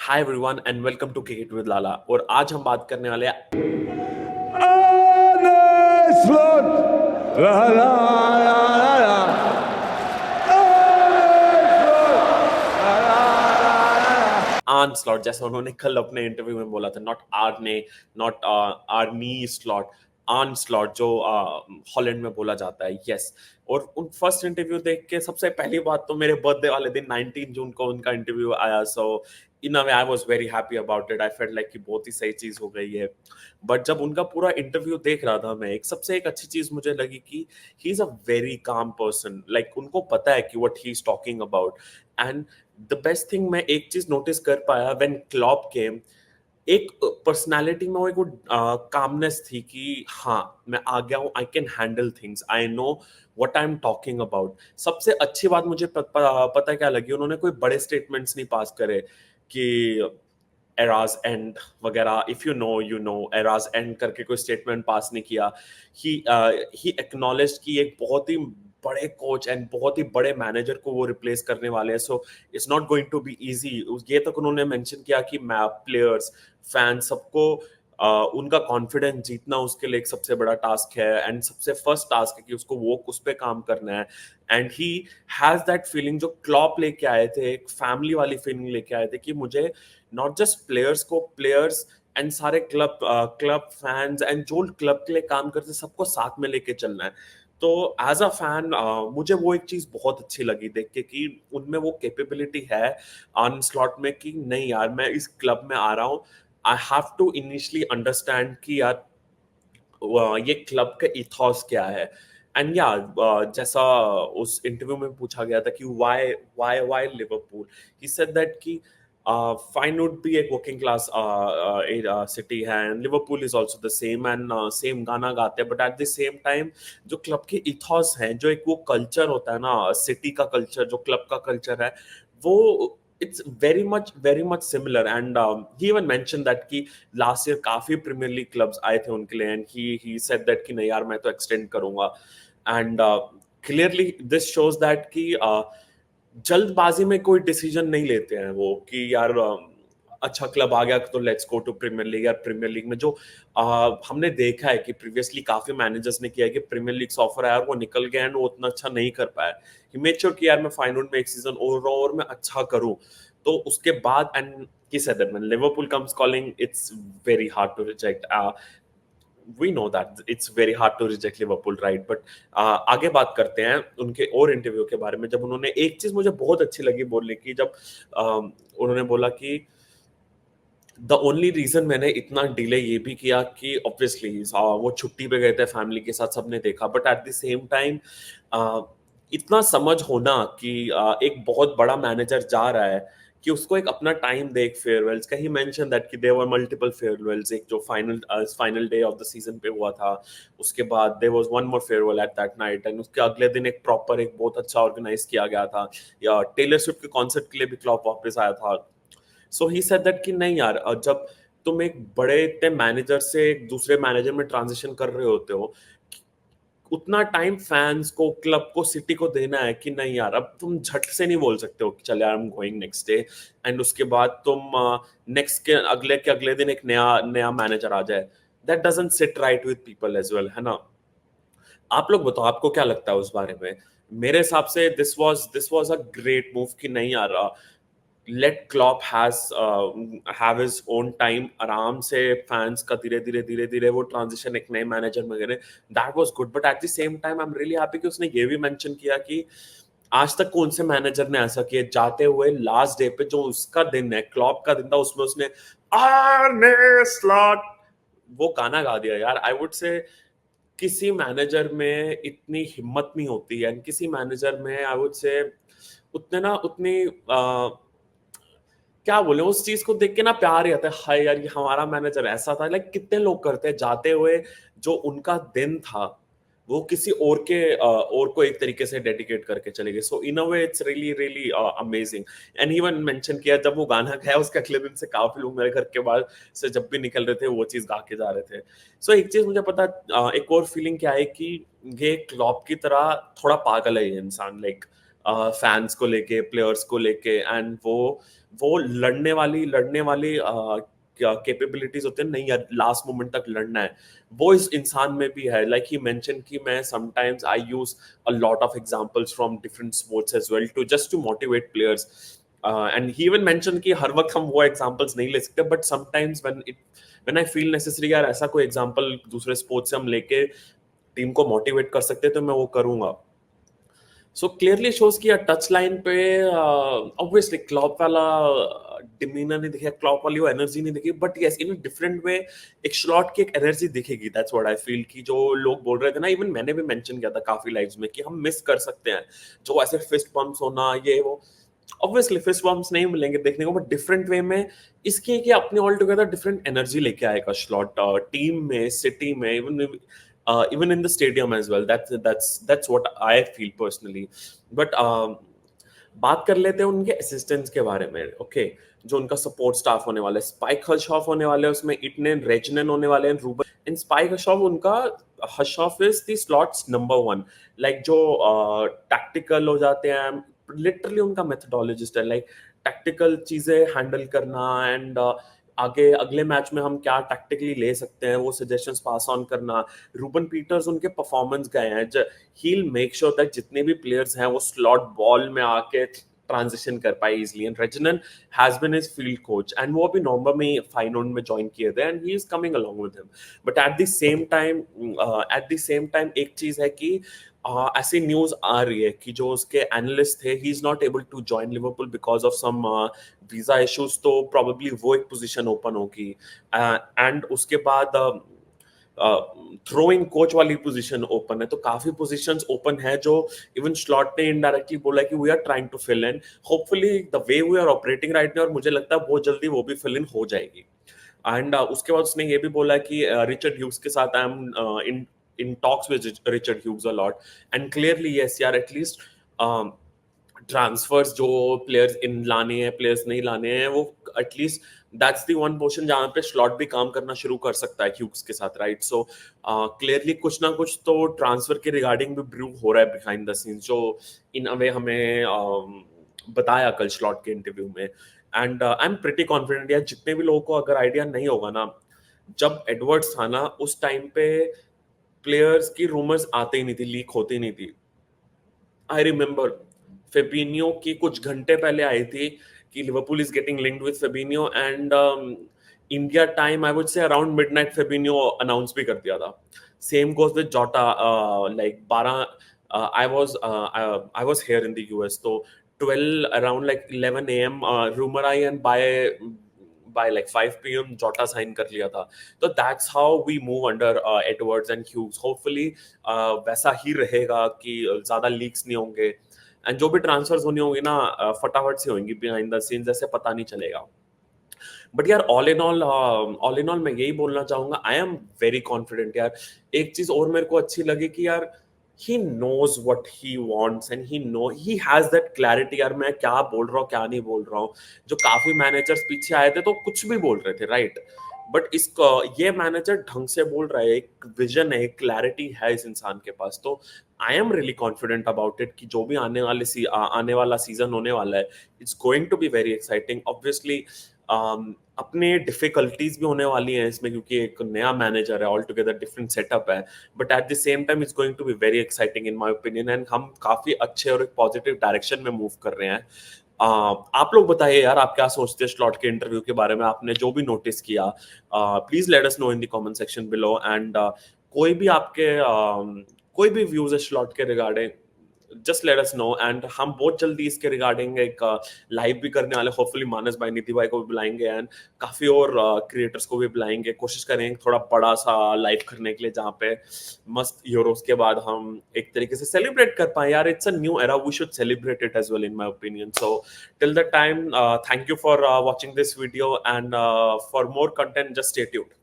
Hi everyone and welcome to cricket with Lala. और आज हम बात करने वाले हैं आर्न स्लॉट, जैसा उन्होंने कल अपने इंटरव्यू में बोला था। Not आर्ने, not Arnie slot, earn slot जो हॉलैंड में बोला जाता है। यस। और उन फर्स्ट इंटरव्यू देख के सबसे पहली बात तो मेरे बर्थडे वाले दिन 19 जून को उनका इंटरव्यू आया। So in a way I was very happy about it. I felt like कि बहुत ही सही चीज हो गई है। बट जब उनका पूरा इंटरव्यू देख रहा था मैं, एक अच्छी चीज मुझे लगी कि he is a very calm person. Like उनको पता है कि what he is talking about. And the best thing, मैं एक चीज नोटिस कर पाया व्हेन क्लॉप केम, एक पर्सनालिटी में वो एक कामनेस थी कि हाँ, मैं आ गया हूँ, I can handle things, I know what I am talking about. सबसे अच्छी बात मुझे पता क्या लगी, उन्होंने कोई बड़े स्टेटमेंट्स नहीं पास करे कि एराज एंड वगैरह। If you know you know, eras and करके कोई स्टेटमेंट पास नहीं किया। ही एक्नॉलेज कि एक बहुत ही बड़े कोच एंड बहुत ही बड़े मैनेजर को वो रिप्लेस करने वाले हैं। So it's not going to be easy. ये तक उन्होंने मेंशन किया कि प्लेयर्स, फैंस, सबको उनका कॉन्फिडेंस जीतना उसके लिए एक सबसे बड़ा टास्क है एंड सबसे फर्स्ट टास्क है कि उसको वो उस पर काम करना है। And he has that feeling जो क्लॉप लेके आए थे, एक फैमिली वाली फीलिंग लेके आए थे कि मुझे नॉट जस्ट प्लेयर्स एंड सारे क्लब फैंस एंड जो क्लब के लिए काम करते सबको साथ में लेके चलना है। तो एज अ फैन मुझे वो एक चीज बहुत अच्छी लगी देख के कि उनमें वो कैपेबिलिटी है ऑन स्लॉट में कि नहीं यार, मैं इस क्लब में आ रहा हूँ, I have to initially understand कि यार ये क्लब का इथॉस क्या है। एंड या जैसा उस इंटरव्यू में पूछा गया था कि why Liverpool, he said that कि फाइन वुड बी एक वर्किंग क्लास सिटी है and Liverpool is also the same and same गाना गाते हैं। But at the same time जो क्लब के इथॉस हैं, जो एक वो कल्चर होता है ना, सिटी का कल्चर, जो क्लब का कल्चर है, वो it's very much similar. And he even mention that कि लास्ट ईयर काफी प्रीमियर लीग क्लब्स आए थे उनके लिए एंड ही सेड दैट कि नहीं यार, मैं तो एक्सटेंड करूंगा। And clearly this shows that कि जल्दबाजी में कोई डिसीजन नहीं लेते हैं वो कि यार अच्छा क्लब आ गया तो let's go to premier league. यार प्रीमियर लीग में जो हमने देखा है कि प्रीवियसली काफी मैनेजर्स ने किया है कि प्रीमियर लीग से ऑफर आया और वो निकल गया एंड वो उतना अच्छा नहीं कर पाया। ही मेड श्योर कि यार मैं फाइनल में एक सीजन और मैं अच्छा करूं। तो उसके बाद and he said that when Liverpool comes calling, it's very hard to reject. We know that it's very hard to reject Liverpool, right? But आगे बात करते हैं उनके और इंटरव्यू के बारे में। जब उन्होंने एक चीज मुझे बहुत अच्छी लगी बोलने की, जब उन्होंने बोला कि द ओनली रीजन मैंने इतना डिले ये भी किया कि ऑब्वियसली वो छुट्टी पे गए थे फैमिली के साथ, सबने देखा, but at the same time इतना समझ होना कि एक बहुत बड़ा मैनेजर जा रहा है कि उसको एक अपना टाइम दे, एक फेयरवेल्स का। ही मेंशन दैट कि देयर वर मल्टीपल फेयरवेल्स, एक जो final day of the season पे हुआ था, उसके बाद there was one more farewell at that night and उसके अगले दिन एक प्रॉपर, एक बहुत अच्छा ऑर्गेनाइज किया गया था। या टेलर स्विफ्ट के कॉन्सर्ट के लिए भी क्लॉप वापस आया था। सो ही सेड दैट कि नहीं यार, जब तुम एक बड़े इतने मैनेजर से एक दूसरे मैनेजर में ट्रांजिशन कर रहे होते हो, उतना टाइम फैंस को, क्लब को, सिटी को देना है कि नहीं यार, अब तुम झट से नहीं बोल सकते हो कि चल यार I am going next day and उसके बाद तुम नेक्स्ट के अगले दिन एक नया नया मैनेजर आ जाए। That doesn't sit right with people as well, है ना? आप लोग बताओ, आपको क्या लगता है उस बारे में? मेरे हिसाब से this was a great move कि नहीं यार, let Klopp have his own time, आराम से फैंस का धीरे धीरे वो ट्रांजिशन एक नए मैनेजर में करे। That was good. But at the same time I am really happy कि उसने ये भी मेंशन किया कि आज तक कौन से मैनेजर ने ऐसा किया, जाते हुए लास्ट डे पे जो उसका दिन है, क्लॉप का दिन था, उसमें उसने आर्ने स्लॉट वो गाना गा दिया। यार आई वुड से किसी मैनेजर में इतनी हिम्मत नहीं होती है, किसी मैनेजर में आई वुड से उतनी क्या बोले, उस चीज को देख के ना प्यार ही आता है। हाय यार, ये हमारा मैनेजर ऐसा था। लाइक कितने लोग करते हैं जाते हुए जो उनका दिन था वो किसी और को एक तरीके से डेडिकेट करके चले गए। So in a way it's really really amazing. And even mention किया जब वो गाना गाया उसके अगले दिन से काफी लोग मेरे घर के बाहर से जब भी निकल रहे थे वो चीज गा के जा रहे थे। सो एक चीज मुझे पता, एक और फीलिंग क्या है कि ये क्लॉप की तरह थोड़ा पागल है ये इंसान, लाइक फैंस को लेके, प्लेयर्स को लेके। एंड वो वो लड़ने वाली कैपेबिलिटीज होते हैं, नहीं यार लास्ट मोमेंट तक लड़ना है, वो इस इंसान में भी है। लाइक ही मेंशन कि मैं sometimes I use a lot of examples from different sports as well to just to motivate players, and he even mention कि हर वक्त हम वो एग्जांपल्स नहीं ले सकते, but sometimes when I feel necessary यार ऐसा कोई एग्जांपल दूसरे स्पोर्ट्स से हम लेके टीम को मोटिवेट कर सकते हैं तो मैं वो करूंगा। सो क्लियरली शोज कि टच लाइन पे ऑब्वियसली क्लॉप वाला डिमीनर नहीं दिखेगा, क्लॉप वाली वो एनर्जी नहीं दिखेगी, but yes in different way एक स्लॉट की एक एनर्जी दिखेगी। दैट्स व्हाट आई फील कि जो लोग बोल रहे थे ना, इवन मैंने भी मेंशन किया था काफी लाइव्स में कि हम मिस कर सकते हैं जो ऐसे फिस्ट पंप्स होना ये वो। ऑब्वियसली फिस्ट पंप्स नहीं मिलेंगे देखने को, बट डिफरेंट वे में इसके कि अपने ऑल टुगेदर डिफरेंट एनर्जी लेके आएगा स्लॉट टीम में, सिटी में, even in the stadium as well. That's what I feel personally. But बात कर लेते हैं उनके असिस्टेंट्स के बारे में। ओके, जो उनका सपोर्ट स्टाफ होने वाला है, स्पाइक हर्शॉफ होने वाले हैं उसमें, इटनेन रेजनन होने वाले हैं, रूबन इन स्पाइक हर्शॉफ उनका Hulshoff is the Slot's number 1। Like जो टैक्टिकल हो जाते हैं, लिटरली उनका मेथोडोलॉजिस्ट है। लाइक टैक्टिकल चीजें हैंडल करना एंड आगे अगले मैच में हम क्या टैक्टिकली ले सकते हैं वो सजेशंस पास ऑन करना। रूबन पीटर्स उनके परफॉर्मेंस गए हैं, he'll make sure that जितने भी प्लेयर्स हैं वो स्लॉट बॉल में आके ट्रांजिशन कर पाए इजीली, एंड रेजिनन has been his field coach, and वो अभी नवंबर में फाइनल में ज्वाइन किए थे, and he is coming along with him. But at the same time एक चीज है कि ऐसी न्यूज आ रही है कि जो उसके एनालिस्ट थे, he is not able to join Liverpool because of some visa issues, तो प्रोबेबली वो एक पोजीशन ओपन होगी। एंड उसके बाद थ्रोइंग कोच वाली पोजीशन ओपन है, तो काफी पोजीशंस ओपन है जो इवन स्लॉट ने इनडायरेक्टली बोला है कि we are trying to fill in. Hopefully the way we are operating right now, और मुझे लगता है बहुत जल्दी वो भी फिल इन हो जाएगी। एंड उसके बाद उसने ये भी बोला कि रिचर्ड ह्यूग्स के साथ I am in talks with Richard Hughes a lot, and clearly yes यार एटलीस्ट ट्रांसफर्स जो प्लेयर्स इन लाने हैं, प्लेयर्स नहीं लाने हैं, वो at least that's the one portion जहां पे स्लॉट भी काम करना शुरू कर सकता है ह्यूग्स के साथ, राइट? सो क्लियरली कुछ ना कुछ तो ट्रांसफर के रिगार्डिंग भी ब्रू हो रहा है बिहाइंड द सीन्स, जो इन अ वे हमें बताया कल स्लॉट के इंटरव्यू में। And I am pretty confident यार, जितने भी लोगों को अगर आइडिया नहीं होगा ना, जब एडवर्ड्स था ना उस टाइम पे प्लेयर्स की रूमर्स आते ही नहीं थी, लीक होती नहीं थी। आई रिमेम्बर फेबिनियो की कुछ घंटे पहले आई थी कि Liverpool is getting linked with Fabinho, and India time I would say around midnight Fabinho announce भी कर दिया था। Same goes with Jota, like 12 I was here in the US, तो 12 अराउंड लाइक 11 AM रूमर आई, and by like 5 p.m. Jota sign कर लिया था। तो that's how we move under Edwards and Hughes. Hopefully वैसा ही रहेगा कि ज्यादा लीक्स नहीं होंगे, एंड जो भी ट्रांसफर्स होनी होंगी ना फटाफट से होंगी बिहाइंड द सीन्स, ऐसे पता नहीं चलेगा। बट यार ऑल इन ऑल मैं यही बोलना चाहूंगा, आई एम वेरी कॉन्फिडेंट यार। एक चीज और मेरे को अच्छी लगी कि यार he knows what he wants and he has that clarity यार, मैं क्या बोल रहा हूँ क्या नहीं बोल रहा हूँ। जो काफी मैनेजर्स पीछे आए थे तो कुछ भी बोल रहे थे, राइट? बट इसका ये मैनेजर ढंग से बोल रहा है, एक विजन है, एक क्लैरिटी है इस इंसान के पास। तो I am really confident about it कि जो भी आने वाला सीजन होने वाला है, it's going to be very exciting. Obviously अपने डिफिकल्टीज भी होने वाली हैं इसमें, क्योंकि एक नया मैनेजर है, ऑल टुगेदर डिफरेंट सेटअप है, but at the same time it's going to be very exciting in my opinion, and हम काफी अच्छे और एक पॉजिटिव डायरेक्शन में मूव कर रहे हैं। आप लोग बताइए यार, आप क्या सोचते हैं स्लॉट के इंटरव्यू के बारे में, आपने जो भी नोटिस किया, please let us know in the comment section below. And कोई भी आपके कोई भी व्यूज है स्लॉट के regarding, just let us know, and हम बहुत जल्दी इसके रिगार्डिंग एक लाइव भी करने वाले, होपफुली मानस भाई, निधि भाई को भी बुलाएंगे, एंड काफी और क्रिएटर्स को भी बुलाएंगे। कोशिश करेंगे थोड़ा बड़ा सा लाइव करने के लिए, जहाँ पे मस्त यूरोस के बाद हम एक तरीके से सेलिब्रेट कर पाए यार। It's a new era, we should celebrate it as well in my opinion. So till the time, thank you for watching this video, and for more content just stay tuned.